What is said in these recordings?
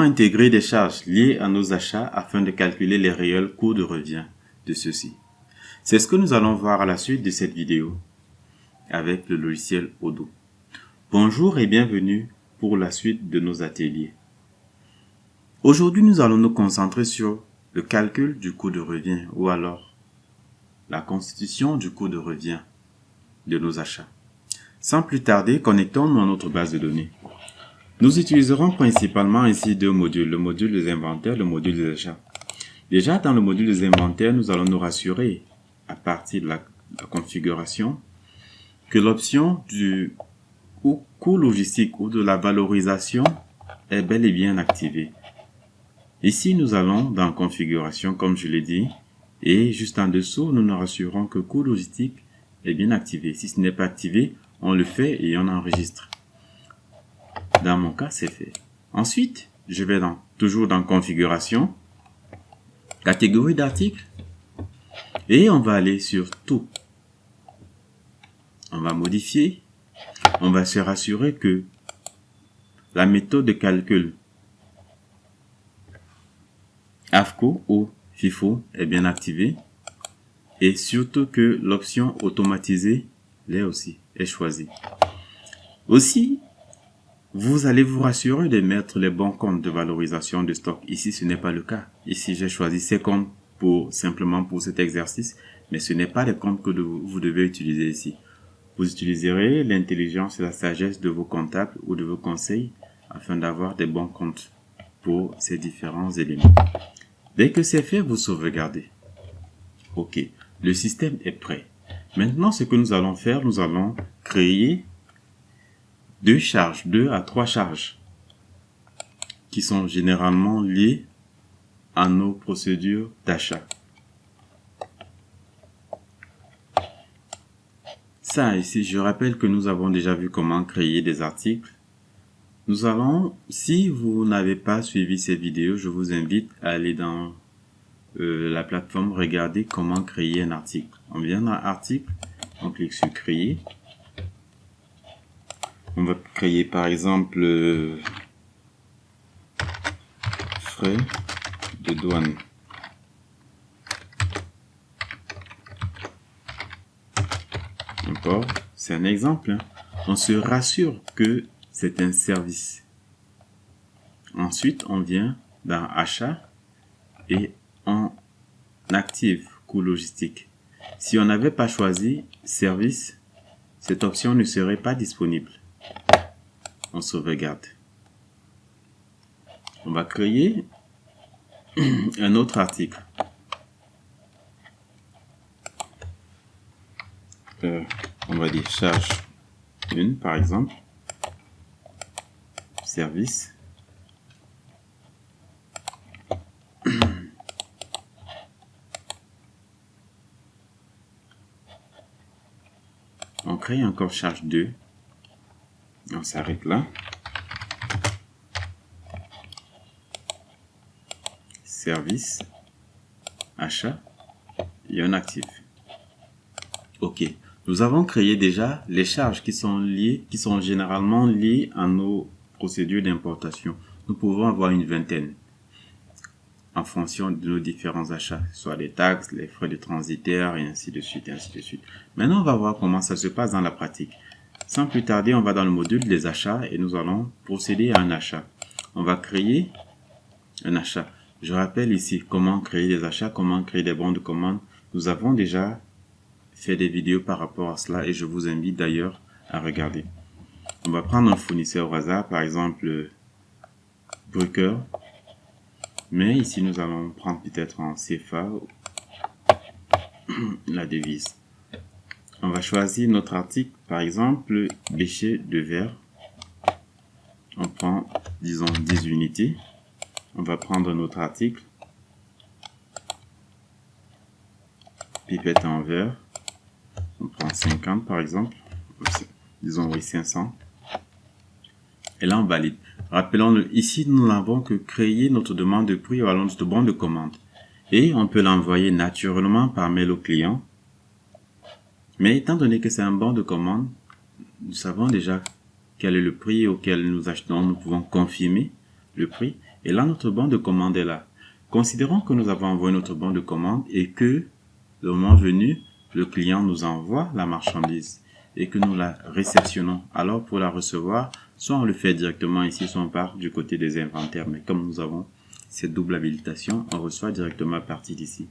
intégrer des charges liées à nos achats afin de calculer les réels coûts de revient de ceux-ci? C'est ce que nous allons voir à la suite de cette vidéo avec le logiciel Odoo. Bonjour et bienvenue pour la suite de nos ateliers. Aujourd'hui, nous allons nous concentrer sur le calcul du coût de revient ou alors la constitution du coût de revient de nos achats. Sans plus tarder, connectons-nous à notre base de données. Nous utiliserons principalement ici deux modules, le module des inventaires et le module des achats. Déjà, dans le module des inventaires, nous allons nous rassurer, à partir de la configuration, que l'option du coût logistique ou de la valorisation est bel et bien activée. Ici, nous allons dans configuration, comme je l'ai dit, et juste en dessous, nous nous rassurons que coût logistique est bien activé. Si ce n'est pas activé, on le fait et on enregistre. Dans mon cas, c'est fait. Ensuite, je vais toujours dans configuration, catégorie d'articles, et on va aller sur tout. On va modifier. On va se rassurer que la méthode de calcul AFCO ou FIFO est bien activée et surtout que l'option automatisée l'est aussi, est choisie. Aussi, vous allez vous rassurer de mettre les bons comptes de valorisation de stock. Ici, ce n'est pas le cas. Ici, j'ai choisi ces comptes simplement pour cet exercice, mais ce n'est pas les comptes que vous devez utiliser ici. Vous utiliserez l'intelligence et la sagesse de vos comptables ou de vos conseils afin d'avoir des bons comptes pour ces différents éléments. Dès que c'est fait, vous sauvegardez. OK, le système est prêt. Maintenant, ce que nous allons faire, nous allons créer deux à trois charges qui sont généralement liées à nos procédures d'achat. Ça ici, je rappelle que nous avons déjà vu comment créer des articles. Nous allons, si vous n'avez pas suivi ces vidéos, je vous invite à aller dans la plateforme, regarder comment créer un article. On vient dans article, on clique sur créer. On va créer par exemple frais de douane. Encore, c'est un exemple. On se rassure que c'est un service. Ensuite, on vient dans achat et on active coût logistique. Si on n'avait pas choisi service, cette option ne serait pas disponible. On sauvegarde. On va créer un autre article. On va dire charge 1 par exemple. Service. On crée encore charge 2. On s'arrête là. Service, achat et on active. OK. Nous avons créé déjà les charges qui sont généralement liées à nos procédures d'importation. Nous pouvons avoir une vingtaine en fonction de nos différents achats, soit les taxes, les frais de transitaire et ainsi de suite, ainsi de suite. Maintenant, on va voir comment ça se passe dans la pratique. Sans plus tarder, on va dans le module des achats et nous allons procéder à un achat. On va créer un achat. Je rappelle ici comment créer des achats, comment créer des bons de commande. Nous avons déjà fait des vidéos par rapport à cela et je vous invite d'ailleurs à regarder. On va prendre un fournisseur au hasard, par exemple Bruker. Mais ici, nous allons prendre peut-être en CFA la devise. On va choisir notre article, par exemple, bécher de verre. On prend, disons, 10 unités. On va prendre notre article. Pipette en verre. On prend 50 par exemple. Disons, oui, 500. Et là, on valide. Rappelons, ici, nous n'avons que créé notre demande de prix ou alors notre bon de commande. Et on peut l'envoyer naturellement par mail au client. Mais étant donné que c'est un bon de commande, nous savons déjà quel est le prix auquel nous achetons. Nous pouvons confirmer le prix Et là, notre bon de commande est là. Considérons que nous avons envoyé notre bon de commande et que, le moment venu, le client nous envoie la marchandise et que nous la réceptionnons. Alors, pour la recevoir, soit on le fait directement ici, soit on part du côté des inventaires. Mais comme nous avons cette double habilitation, on reçoit directement à partir d'ici.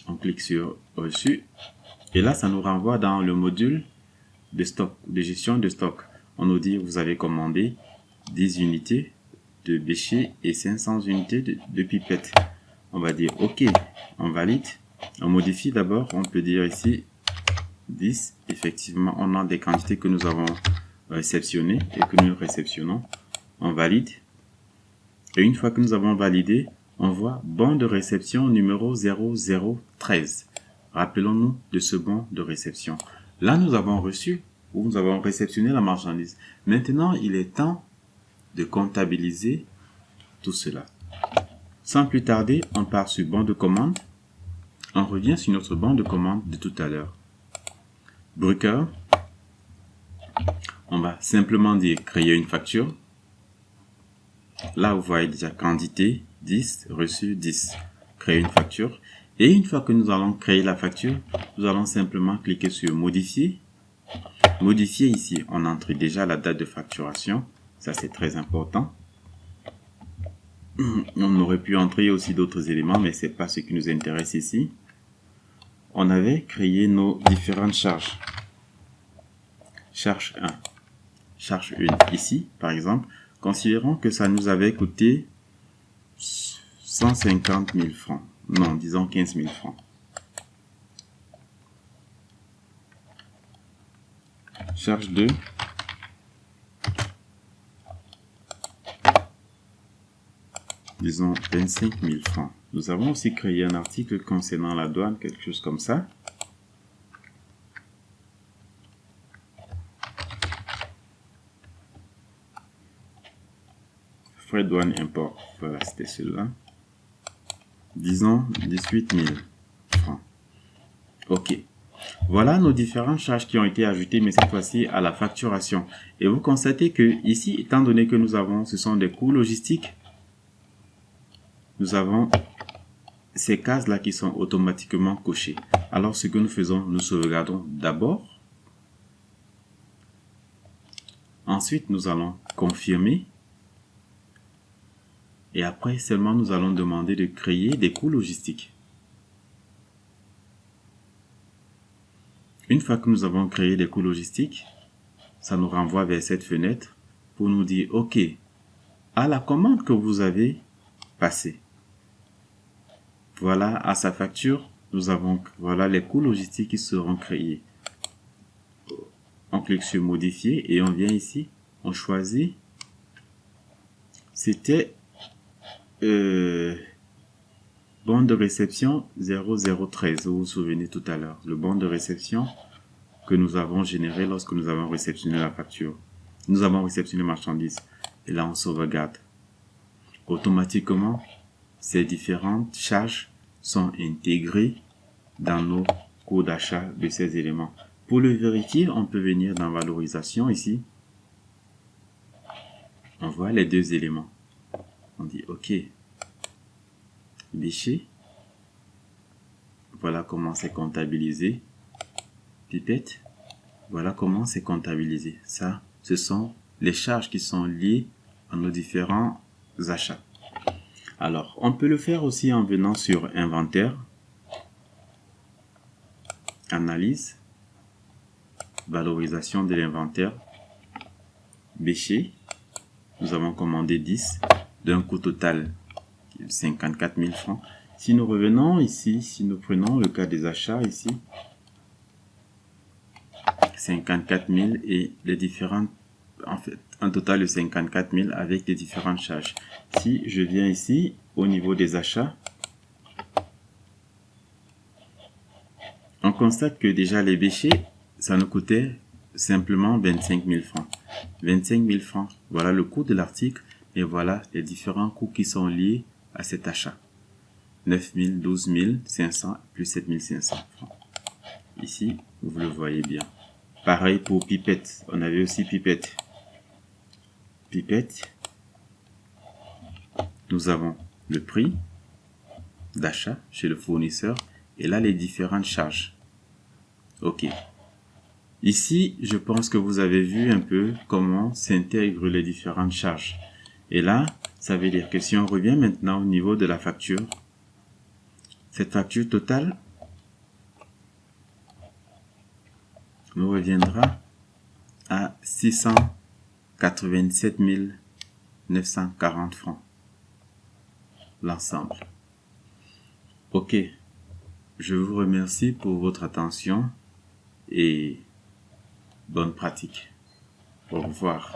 On clique sur reçu. Et là, ça nous renvoie dans le module de stock, de gestion de stock. On nous dit, vous avez commandé 10 unités de bêcher et 500 unités de pipettes. On va dire OK, on valide. On modifie d'abord, on peut dire ici 10. Effectivement, on a des quantités que nous avons réceptionnées et que nous réceptionnons. On valide. Et une fois que nous avons validé, on voit bon de réception numéro 0013. Rappelons-nous de ce bon de réception. Là, nous avons reçu ou nous avons réceptionné la marchandise. Maintenant, il est temps de comptabiliser tout cela. Sans plus tarder, on part sur bon de commande. On revient sur notre bon de commande de tout à l'heure. Bruker. On va simplement dire créer une facture. Là, vous voyez déjà quantité 10, reçu 10. Créer une facture. Et une fois que nous allons créer la facture, nous allons simplement cliquer sur modifier. Modifier ici, on entre déjà la date de facturation. Ça, c'est très important. On aurait pu entrer aussi d'autres éléments, mais c'est pas ce qui nous intéresse ici. On avait créé nos différentes charges. Charge 1. Charge 1 ici, par exemple. Considérons que ça nous avait coûté 150 000 francs. Non, disons 15 000 francs. Charge 2. Disons 25 000 francs. Nous avons aussi créé un article concernant la douane, quelque chose comme ça. Frais de douane import. Voilà, c'était celui-là. Disons 18 000 francs. OK. Voilà nos différentes charges qui ont été ajoutées, mais cette fois-ci à la facturation. Et vous constatez que ici, étant donné que nous avons, ce sont des coûts logistiques, nous avons ces cases-là qui sont automatiquement cochées. Alors, ce que nous faisons, nous sauvegardons d'abord. Ensuite, nous allons confirmer. Et après, seulement, nous allons demander de créer des coûts logistiques. Une fois que nous avons créé des coûts logistiques, ça nous renvoie vers cette fenêtre pour nous dire, OK, à la commande que vous avez passée, voilà, à sa facture, nous avons, voilà les coûts logistiques qui seront créés. On clique sur modifier et on vient ici, on choisit, c'était bon de réception 0013, vous vous souvenez tout à l'heure, le bon de réception que nous avons généré lorsque nous avons réceptionné la facture. Nous avons réceptionné la marchandise et là on sauvegarde. Automatiquement, ces différentes charges sont intégrées dans nos coûts d'achat de ces éléments. Pour le vérifier, on peut venir dans valorisation ici. On voit les deux éléments. On dit OK. Déchet. Voilà comment c'est comptabilisé. Pipette. Voilà comment c'est comptabilisé. Ça, ce sont les charges qui sont liées à nos différents achats. Alors, on peut le faire aussi en venant sur inventaire, analyse, valorisation de l'inventaire, bêcher. Nous avons commandé 10 d'un coût total de 54 000 francs. Si nous revenons ici, si nous prenons le cas des achats ici, 54 000 et les différentes, en fait, un total de 54 000 avec les différentes charges. Si je viens ici, au niveau des achats, on constate que déjà les bêchers, ça nous coûtait simplement 25 000 francs. 25 000 francs, voilà le coût de l'article et voilà les différents coûts qui sont liés à cet achat. 9 000, 12 500 plus 7 500 francs. Ici, vous le voyez bien. Pareil pour pipette, on avait aussi pipette. Pipette. nous avons le prix d'achat chez le fournisseur et là les différentes charges. Ok. Ici, je pense que vous avez vu un peu comment s'intègrent les différentes charges. Et là, ça veut dire que si on revient maintenant au niveau de la facture, cette facture totale nous reviendra à 687 940 francs. L'ensemble. Ok. Je vous remercie pour votre attention et bonne pratique. Au revoir.